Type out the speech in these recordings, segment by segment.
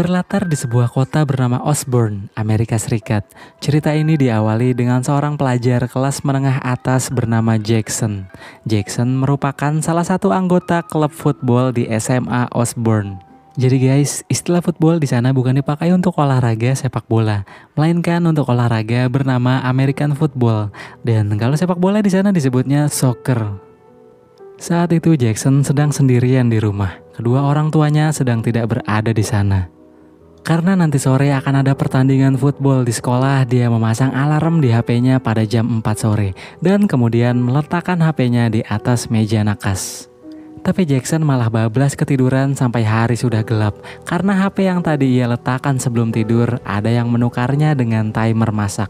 Berlatar di sebuah kota bernama Osborne, Amerika Serikat. Cerita ini diawali dengan seorang pelajar kelas menengah atas bernama Jackson. Jackson merupakan salah satu anggota klub football di SMA Osborne. Jadi guys, istilah football di sana bukan dipakai untuk olahraga sepak bola, melainkan untuk olahraga bernama American football. Dan kalau sepak bola di sana disebutnya soccer. Saat itu Jackson sedang sendirian di rumah. Kedua orang tuanya sedang tidak berada di sana. Karena nanti sore akan ada pertandingan football di sekolah, dia memasang alarm di HP-nya pada jam 4 sore dan kemudian meletakkan HP-nya di atas meja nakas. Tapi Jackson malah bablas ketiduran sampai hari sudah gelap karena HP yang tadi ia letakkan sebelum tidur ada yang menukarnya dengan timer masak.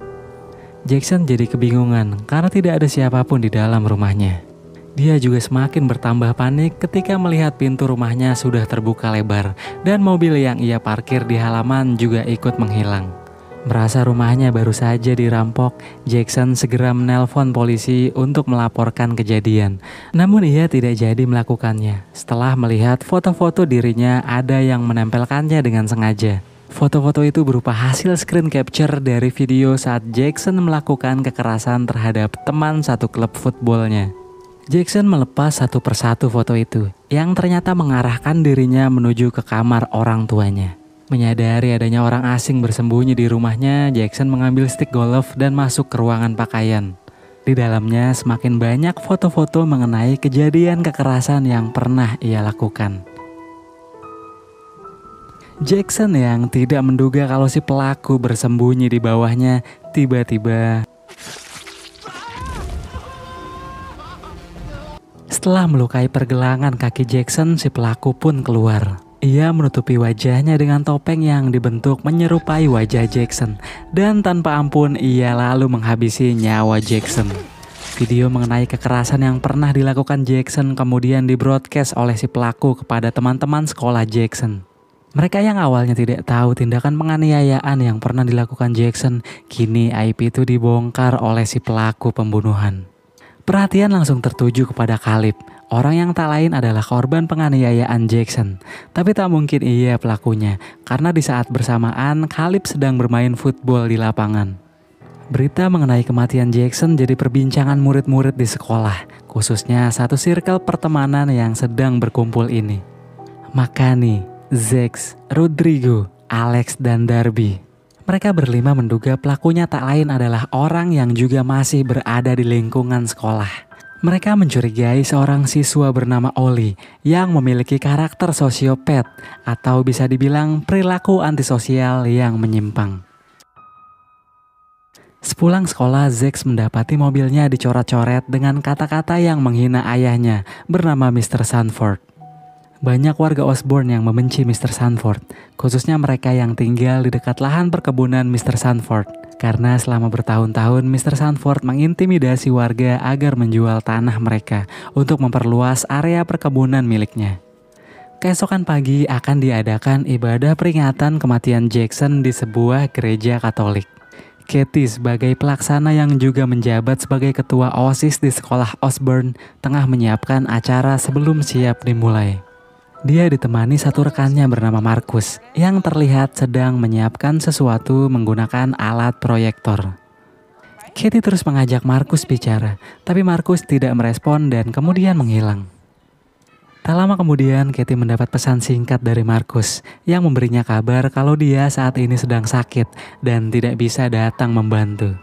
Jackson jadi kebingungan karena tidak ada siapapun di dalam rumahnya. Dia juga semakin bertambah panik ketika melihat pintu rumahnya sudah terbuka lebar dan mobil yang ia parkir di halaman juga ikut menghilang. Merasa rumahnya baru saja dirampok, Jackson segera menelpon polisi untuk melaporkan kejadian. Namun ia tidak jadi melakukannya setelah melihat foto-foto dirinya ada yang menempelkannya dengan sengaja. Foto-foto itu berupa hasil screen capture dari video saat Jackson melakukan kekerasan terhadap teman satu klub footballnya. Jackson melepas satu persatu foto itu yang ternyata mengarahkan dirinya menuju ke kamar orang tuanya. Menyadari adanya orang asing bersembunyi di rumahnya, Jackson mengambil stick golf dan masuk ke ruangan pakaian. Di dalamnya semakin banyak foto-foto mengenai kejadian kekerasan yang pernah ia lakukan. Jackson yang tidak menduga kalau si pelaku bersembunyi di bawahnya, tiba-tiba setelah melukai pergelangan kaki Jackson, si pelaku pun keluar. Ia menutupi wajahnya dengan topeng yang dibentuk menyerupai wajah Jackson. Dan tanpa ampun ia lalu menghabisi nyawa Jackson. Video mengenai kekerasan yang pernah dilakukan Jackson kemudian dibroadcast oleh si pelaku kepada teman-teman sekolah Jackson. Mereka yang awalnya tidak tahu tindakan penganiayaan yang pernah dilakukan Jackson, kini aib itu dibongkar oleh si pelaku pembunuhan. Perhatian langsung tertuju kepada Caleb, orang yang tak lain adalah korban penganiayaan Jackson. Tapi tak mungkin ia pelakunya, karena di saat bersamaan Caleb sedang bermain football di lapangan. Berita mengenai kematian Jackson jadi perbincangan murid-murid di sekolah, khususnya satu circle pertemanan yang sedang berkumpul ini. Makani, Zax, Rodrigo, Alex, dan Darby. Mereka berlima menduga pelakunya tak lain adalah orang yang juga masih berada di lingkungan sekolah. Mereka mencurigai seorang siswa bernama Oli yang memiliki karakter sosiopat atau bisa dibilang perilaku antisosial yang menyimpang. Sepulang sekolah, Zax mendapati mobilnya dicoret-coret dengan kata-kata yang menghina ayahnya bernama Mr. Sanford. Banyak warga Osborne yang membenci Mr. Sanford, khususnya mereka yang tinggal di dekat lahan perkebunan Mr. Sanford. Karena selama bertahun-tahun Mr. Sanford mengintimidasi warga agar menjual tanah mereka untuk memperluas area perkebunan miliknya. Keesokan pagi akan diadakan ibadah peringatan kematian Jackson di sebuah gereja Katolik. Katie sebagai pelaksana yang juga menjabat sebagai ketua OSIS di sekolah Osborne tengah menyiapkan acara sebelum siap dimulai. Dia ditemani satu rekannya bernama Marcus yang terlihat sedang menyiapkan sesuatu menggunakan alat proyektor. Katie terus mengajak Marcus bicara, tapi Marcus tidak merespon dan kemudian menghilang. Tak lama kemudian Katie mendapat pesan singkat dari Marcus yang memberinya kabar kalau dia saat ini sedang sakit dan tidak bisa datang membantu.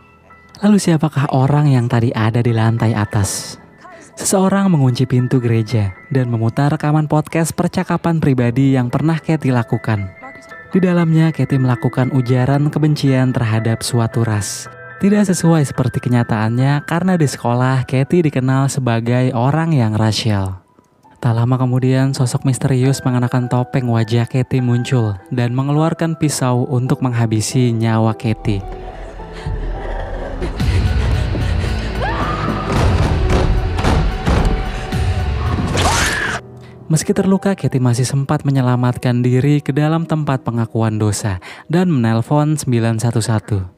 Lalu siapakah orang yang tadi ada di lantai atas? Seseorang mengunci pintu gereja dan memutar rekaman podcast percakapan pribadi yang pernah Katie lakukan. Di dalamnya Katie melakukan ujaran kebencian terhadap suatu ras. Tidak sesuai seperti kenyataannya karena di sekolah Katie dikenal sebagai orang yang rasial. Tak lama kemudian sosok misterius mengenakan topeng wajah Katie muncul dan mengeluarkan pisau untuk menghabisi nyawa Katie. Meski terluka, Katie masih sempat menyelamatkan diri ke dalam tempat pengakuan dosa dan menelpon 911.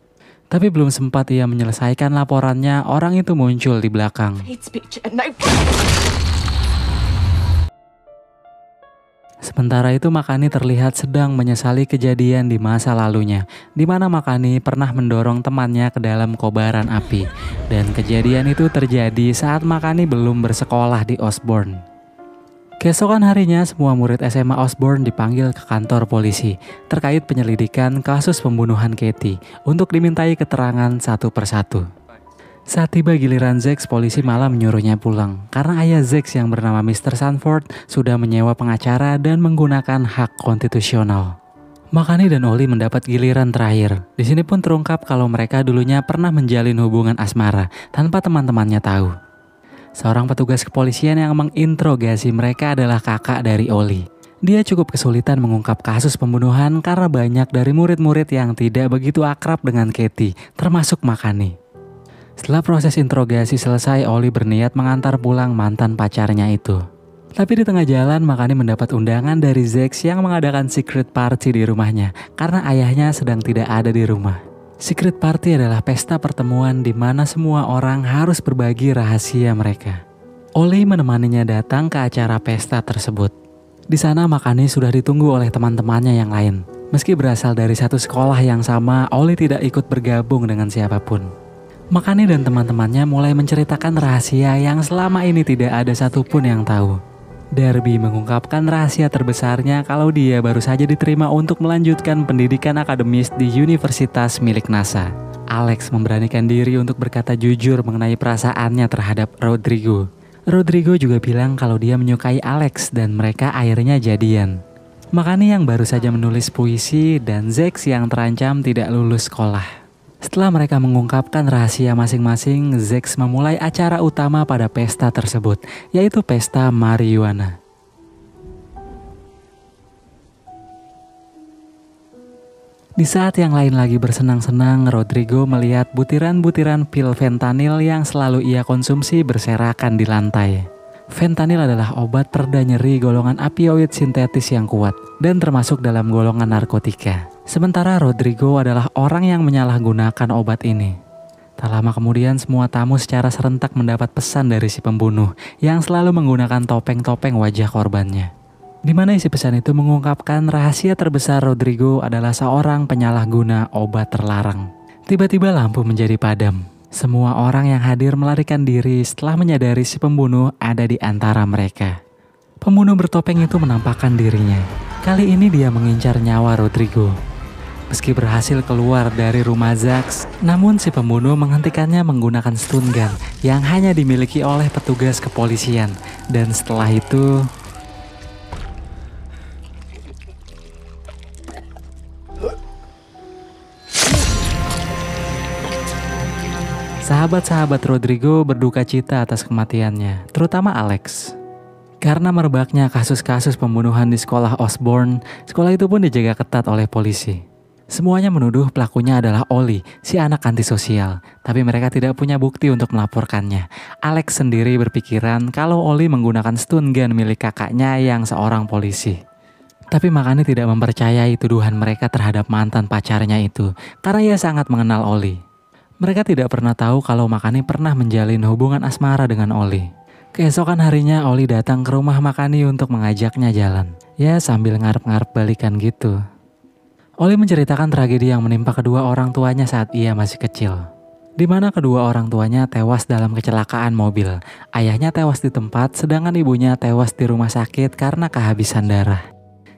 Tapi belum sempat ia menyelesaikan laporannya, orang itu muncul di belakang. Sementara itu Makani terlihat sedang menyesali kejadian di masa lalunya, di mana Makani pernah mendorong temannya ke dalam kobaran api. Dan kejadian itu terjadi saat Makani belum bersekolah di Osborne. Keesokan harinya semua murid SMA Osborne dipanggil ke kantor polisi terkait penyelidikan kasus pembunuhan Katie untuk dimintai keterangan satu persatu. Saat tiba giliran Zack, polisi malah menyuruhnya pulang karena ayah Zack yang bernama Mr. Sanford sudah menyewa pengacara dan menggunakan hak konstitusional. Makani dan Ollie mendapat giliran terakhir. Di sini pun terungkap kalau mereka dulunya pernah menjalin hubungan asmara tanpa teman-temannya tahu. Seorang petugas kepolisian yang menginterogasi mereka adalah kakak dari Ollie. Dia cukup kesulitan mengungkap kasus pembunuhan karena banyak dari murid-murid yang tidak begitu akrab dengan Katie, termasuk Makani. Setelah proses interogasi selesai, Ollie berniat mengantar pulang mantan pacarnya itu. Tapi di tengah jalan, Makani mendapat undangan dari Zack yang mengadakan secret party di rumahnya karena ayahnya sedang tidak ada di rumah. Secret party adalah pesta pertemuan di mana semua orang harus berbagi rahasia mereka. Ollie menemaninya datang ke acara pesta tersebut. Di sana Makani sudah ditunggu oleh teman-temannya yang lain. Meski berasal dari satu sekolah yang sama, Ollie tidak ikut bergabung dengan siapapun. Makani dan teman-temannya mulai menceritakan rahasia yang selama ini tidak ada satupun yang tahu. Darby mengungkapkan rahasia terbesarnya kalau dia baru saja diterima untuk melanjutkan pendidikan akademis di universitas milik NASA. Alex memberanikan diri untuk berkata jujur mengenai perasaannya terhadap Rodrigo. Rodrigo juga bilang kalau dia menyukai Alex dan mereka akhirnya jadian. Makani yang baru saja menulis puisi dan Zack yang terancam tidak lulus sekolah. Setelah mereka mengungkapkan rahasia masing-masing, Zack memulai acara utama pada pesta tersebut, yaitu pesta marijuana. Di saat yang lain lagi bersenang-senang, Rodrigo melihat butiran-butiran pil fentanyl yang selalu ia konsumsi berserakan di lantai. Fentanyl adalah obat pereda nyeri golongan opioid sintetis yang kuat dan termasuk dalam golongan narkotika. Sementara Rodrigo adalah orang yang menyalahgunakan obat ini. Tak lama kemudian semua tamu secara serentak mendapat pesan dari si pembunuh yang selalu menggunakan topeng-topeng wajah korbannya. Di mana isi pesan itu mengungkapkan rahasia terbesar Rodrigo adalah seorang penyalahguna obat terlarang. Tiba-tiba lampu menjadi padam. Semua orang yang hadir melarikan diri setelah menyadari si pembunuh ada di antara mereka. Pembunuh bertopeng itu menampakkan dirinya. Kali ini dia mengincar nyawa Rodrigo. Meski berhasil keluar dari rumah Zack, namun si pembunuh menghentikannya menggunakan stun gun yang hanya dimiliki oleh petugas kepolisian. Dan setelah itu, sahabat-sahabat Rodrigo berduka cita atas kematiannya, terutama Alex. Karena merebaknya kasus-kasus pembunuhan di sekolah Osborne, sekolah itu pun dijaga ketat oleh polisi. Semuanya menuduh pelakunya adalah Ollie, si anak antisosial. Tapi mereka tidak punya bukti untuk melaporkannya. Alex sendiri berpikiran kalau Ollie menggunakan stun gun milik kakaknya yang seorang polisi. Tapi Makani tidak mempercayai tuduhan mereka terhadap mantan pacarnya itu, karena ia sangat mengenal Ollie. Mereka tidak pernah tahu kalau Makani pernah menjalin hubungan asmara dengan Ollie. Keesokan harinya Ollie datang ke rumah Makani untuk mengajaknya jalan. Ya sambil ngarep-ngarep balikan gitu. Ollie menceritakan tragedi yang menimpa kedua orang tuanya saat ia masih kecil. Di mana kedua orang tuanya tewas dalam kecelakaan mobil. Ayahnya tewas di tempat, sedangkan ibunya tewas di rumah sakit karena kehabisan darah.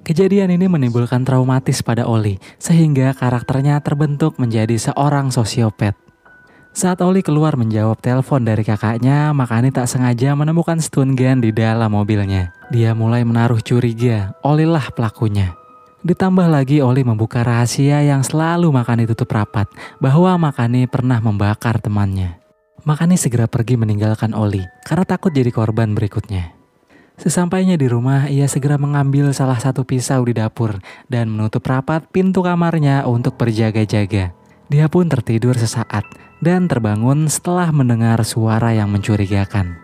Kejadian ini menimbulkan traumatis pada Ollie, sehingga karakternya terbentuk menjadi seorang sosiopat. Saat Ollie keluar menjawab telepon dari kakaknya, Makani tak sengaja menemukan stun gun di dalam mobilnya. Dia mulai menaruh curiga, Ollie lah pelakunya. Ditambah lagi Ollie membuka rahasia yang selalu Makani tutup rapat, bahwa Makani pernah membakar temannya. Makani segera pergi meninggalkan Ollie, karena takut jadi korban berikutnya. Sesampainya di rumah, ia segera mengambil salah satu pisau di dapur, dan menutup rapat pintu kamarnya untuk berjaga-jaga. Dia pun tertidur sesaat, dan terbangun setelah mendengar suara yang mencurigakan.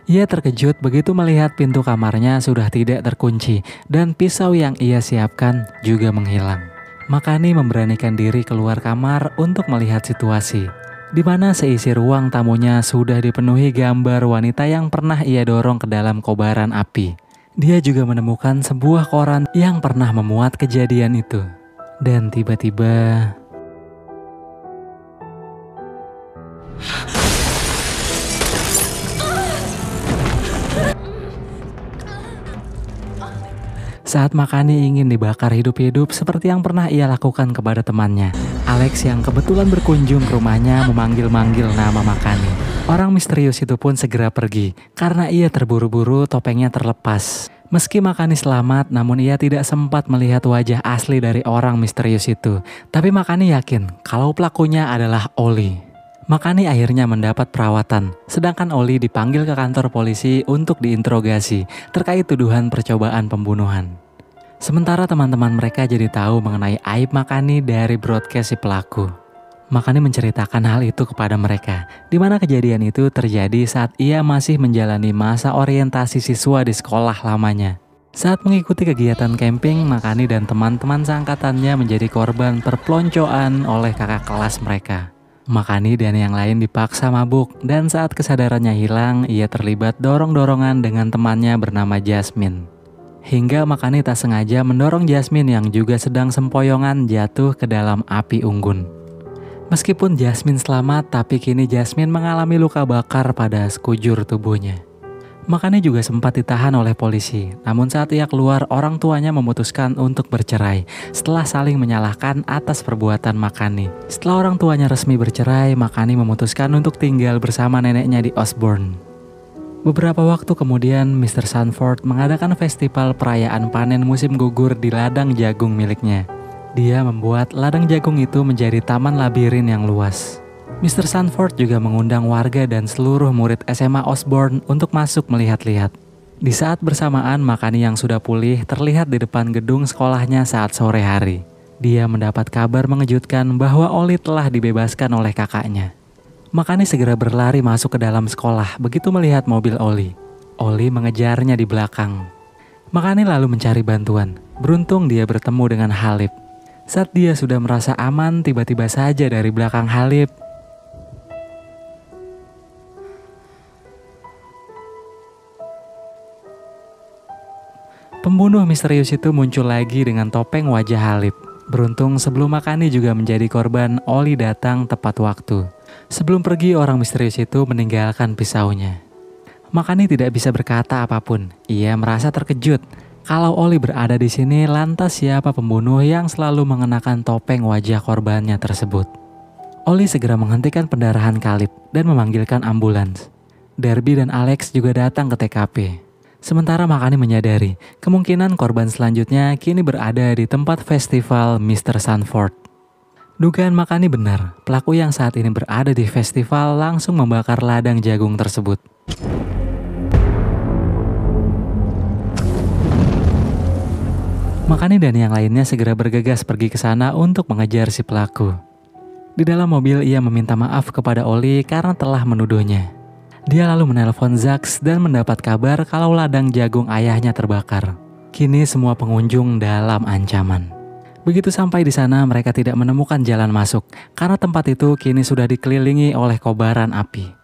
Ia terkejut begitu melihat pintu kamarnya sudah tidak terkunci dan pisau yang ia siapkan juga menghilang. Makani memberanikan diri keluar kamar untuk melihat situasi, di mana seisi ruang tamunya sudah dipenuhi gambar wanita yang pernah ia dorong ke dalam kobaran api. Dia juga menemukan sebuah koran yang pernah memuat kejadian itu. Dan tiba-tiba saat Makani ingin dibakar hidup-hidup seperti yang pernah ia lakukan kepada temannya, Alex yang kebetulan berkunjung ke rumahnya memanggil-manggil nama Makani. Orang misterius itu pun segera pergi karena ia terburu-buru topengnya terlepas. Meski Makani selamat, namun ia tidak sempat melihat wajah asli dari orang misterius itu. Tapi Makani yakin kalau pelakunya adalah Oli. Makani akhirnya mendapat perawatan, sedangkan Oli dipanggil ke kantor polisi untuk diinterogasi terkait tuduhan percobaan pembunuhan. Sementara teman-teman mereka jadi tahu mengenai aib Makani dari broadcast si pelaku. Makani menceritakan hal itu kepada mereka, di mana kejadian itu terjadi saat ia masih menjalani masa orientasi siswa di sekolah lamanya. Saat mengikuti kegiatan camping, Makani dan teman-teman seangkatannya menjadi korban perpeloncoan oleh kakak kelas mereka. Makani dan yang lain dipaksa mabuk, dan saat kesadarannya hilang, ia terlibat dorong-dorongan dengan temannya bernama Jasmine. Hingga Makani tak sengaja mendorong Jasmine yang juga sedang sempoyongan jatuh ke dalam api unggun. Meskipun Jasmine selamat, tapi kini Jasmine mengalami luka bakar pada sekujur tubuhnya. Makani juga sempat ditahan oleh polisi, namun saat ia keluar, orang tuanya memutuskan untuk bercerai setelah saling menyalahkan atas perbuatan Makani. Setelah orang tuanya resmi bercerai, Makani memutuskan untuk tinggal bersama neneknya di Osborne. Beberapa waktu kemudian, Mr. Sanford mengadakan festival perayaan panen musim gugur di ladang jagung miliknya. Dia membuat ladang jagung itu menjadi taman labirin yang luas. Mr. Sanford juga mengundang warga dan seluruh murid SMA Osborne untuk masuk melihat-lihat. Di saat bersamaan, Makani yang sudah pulih terlihat di depan gedung sekolahnya saat sore hari. Dia mendapat kabar mengejutkan bahwa Oli telah dibebaskan oleh kakaknya. Makani segera berlari masuk ke dalam sekolah begitu melihat mobil Oli. Oli mengejarnya di belakang. Makani lalu mencari bantuan. Beruntung dia bertemu dengan Halib. Saat dia sudah merasa aman, tiba-tiba saja dari belakang Halib, pembunuh misterius itu muncul lagi dengan topeng wajah Halib. Beruntung sebelum Makani juga menjadi korban, Oli datang tepat waktu. Sebelum pergi, orang misterius itu meninggalkan pisaunya. Makani tidak bisa berkata apapun. Ia merasa terkejut. Kalau Oli berada di sini, lantas siapa pembunuh yang selalu mengenakan topeng wajah korbannya tersebut? Oli segera menghentikan pendarahan Kalib dan memanggilkan ambulans. Darby dan Alex juga datang ke TKP. Sementara Makani menyadari kemungkinan korban selanjutnya kini berada di tempat festival Mr. Sanford. Dugaan Makani benar, pelaku yang saat ini berada di festival langsung membakar ladang jagung tersebut. Makani dan yang lainnya segera bergegas pergi ke sana untuk mengejar si pelaku. Di dalam mobil ia meminta maaf kepada Oli karena telah menuduhnya. Dia lalu menelpon Zax dan mendapat kabar kalau ladang jagung ayahnya terbakar. Kini semua pengunjung dalam ancaman. Begitu sampai di sana mereka tidak menemukan jalan masuk karena tempat itu kini sudah dikelilingi oleh kobaran api.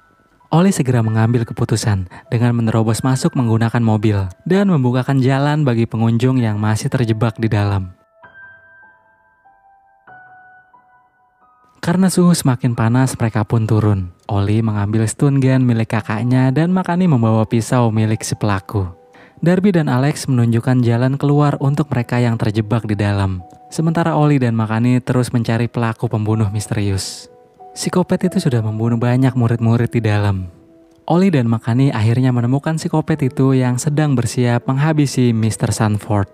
Oli segera mengambil keputusan dengan menerobos masuk menggunakan mobil dan membukakan jalan bagi pengunjung yang masih terjebak di dalam. Karena suhu semakin panas, mereka pun turun. Oli mengambil stun gun milik kakaknya dan Makani membawa pisau milik si pelaku. Darby dan Alex menunjukkan jalan keluar untuk mereka yang terjebak di dalam. Sementara Oli dan Makani terus mencari pelaku pembunuh misterius. Psikopat itu sudah membunuh banyak murid-murid di dalam. Oli dan Makani akhirnya menemukan psikopat itu yang sedang bersiap menghabisi Mr. Sanford.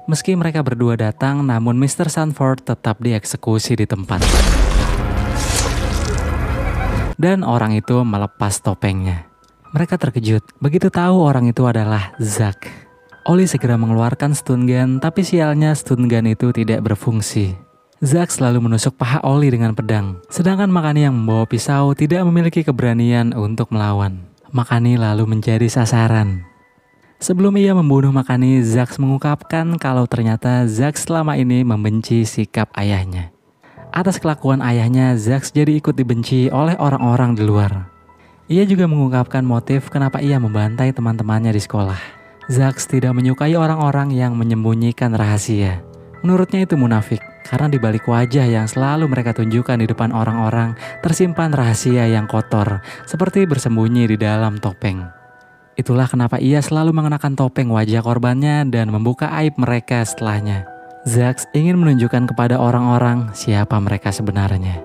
Meski mereka berdua datang, namun Mr. Sanford tetap dieksekusi di tempat. Dan orang itu melepas topengnya. Mereka terkejut begitu tahu orang itu adalah Zack. Oli segera mengeluarkan stun gun, tapi sialnya stun gun itu tidak berfungsi. Zack selalu menusuk paha Oli dengan pedang, sedangkan Makani yang membawa pisau tidak memiliki keberanian untuk melawan. Makani lalu menjadi sasaran. Sebelum ia membunuh Makani, Zack mengungkapkan kalau ternyata Zack selama ini membenci sikap ayahnya. Atas kelakuan ayahnya, Zack jadi ikut dibenci oleh orang-orang di luar. Ia juga mengungkapkan motif kenapa ia membantai teman-temannya di sekolah. Zack tidak menyukai orang-orang yang menyembunyikan rahasia. Menurutnya itu munafik, karena di balik wajah yang selalu mereka tunjukkan di depan orang-orang tersimpan rahasia yang kotor, seperti bersembunyi di dalam topeng. Itulah kenapa ia selalu mengenakan topeng wajah korbannya dan membuka aib mereka setelahnya. Zack ingin menunjukkan kepada orang-orang siapa mereka sebenarnya.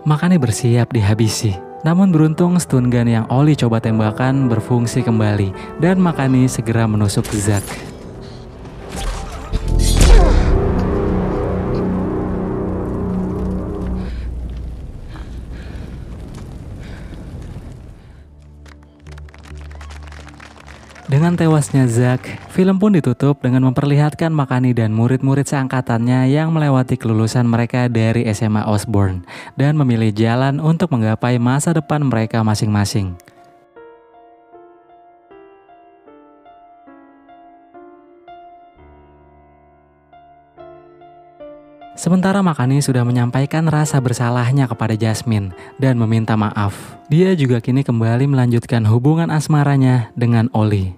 Makanya bersiap dihabisi. Namun beruntung stun gun yang Oli coba tembakan berfungsi kembali dan Makani segera menusuk Zack. Dengan tewasnya Zack, film pun ditutup dengan memperlihatkan Makani dan murid-murid seangkatannya yang melewati kelulusan mereka dari SMA Osborn dan memilih jalan untuk menggapai masa depan mereka masing-masing. Sementara Makani sudah menyampaikan rasa bersalahnya kepada Jasmine dan meminta maaf. Dia juga kini kembali melanjutkan hubungan asmaranya dengan Oli.